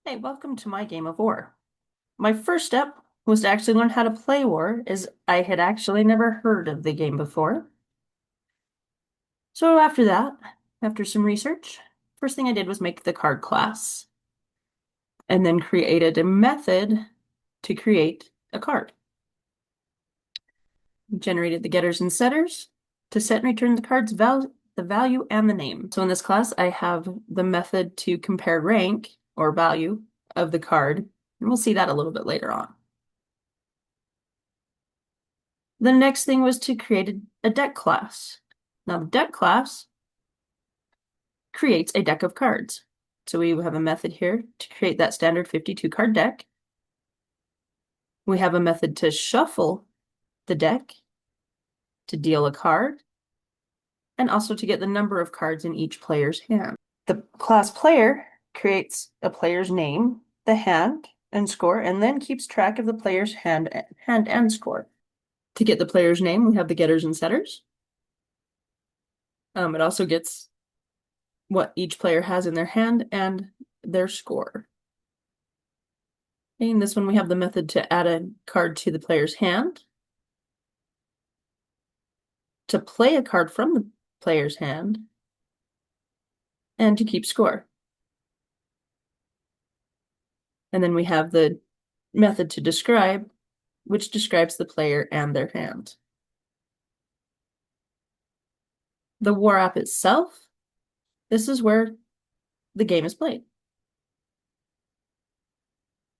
Hey, welcome to my game of War. My first step was to actually learn how to play War, as I had actually never heard of the game before. So after that, after some research, first thing I did was make the card class, and then created a method to create a card. Generated the getters and setters to set and return the card's the value and the name. So in this class, I have the method to compare rank or value of the card, and we'll see that a little bit later on. The next thing was to create a deck class. Now, the deck class creates a deck of cards. So we have a method here to create that standard 52 card deck. We have a method to shuffle the deck, to deal a card, and also to get the number of cards in each player's hand. The class player creates a player's name, the hand, and score, and then keeps track of the player's hand and score. To get the player's name, we have the getters and setters. It also gets what each player has in their hand and their score. In this one, we have the method to add a card to the player's hand, to play a card from the player's hand, and to keep score. And then we have the method to describe, which describes the player and their hand. The War app itself, this is where the game is played.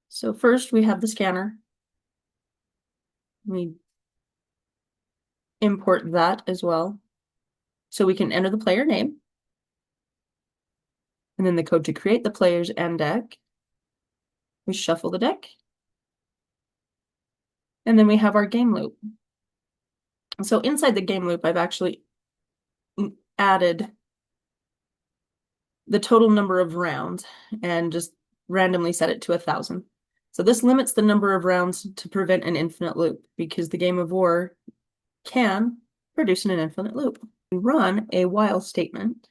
So first we have the scanner. We import that as well. So we can enter the player name, and then the code to create the players and deck. We shuffle the deck, and then we have our game loop. So inside the game loop, I've actually added the total number of rounds and just randomly set it to 1,000. So this limits the number of rounds to prevent an infinite loop, because the game of War can produce an infinite loop. We run a while statement.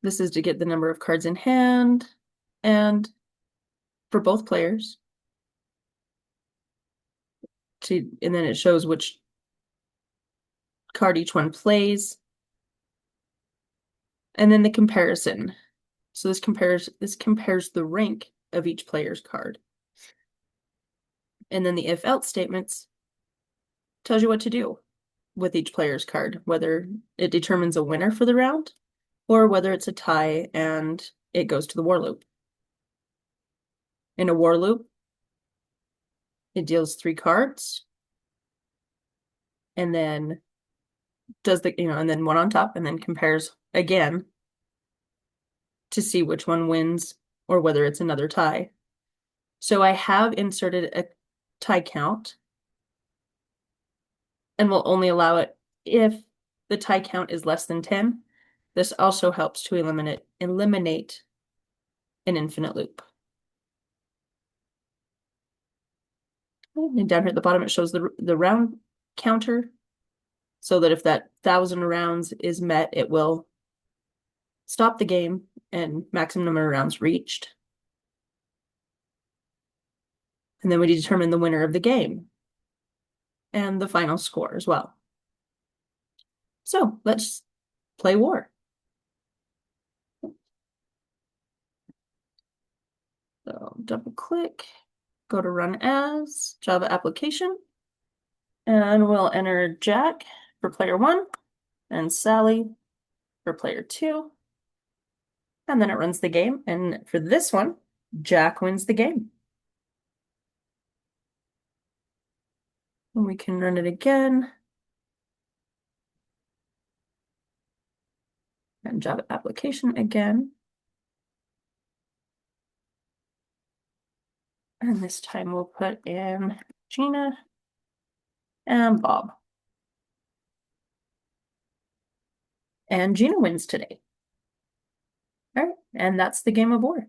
This is to get the number of cards in hand, and for both players. And then it shows which card each one plays. And then the comparison. So this compares the rank of each player's card. And then the if-else statements tells you what to do with each player's card, whether it determines a winner for the round or whether it's a tie and it goes to the war loop. In a war loop, it deals 3 cards and then does and then one on top, and then compares again to see which one wins or whether it's another tie. So I have inserted a tie count, and will only allow it if the tie count is less than 10. This also helps to eliminate an infinite loop. And down here at the bottom, it shows the round counter, so that if that 1,000 rounds is met, it will stop the game and maximum number of rounds reached. And then we determine the winner of the game and the final score as well. So let's play War. So double click, go to Run As, Java Application, and we'll enter Jack for player 1 and Sally for player 2. And then it runs the game, and for this one, Jack wins the game. And we can run it again. And Java Application again. And this time we'll put in Gina and Bob. And Gina wins today. All right, and that's the game of War.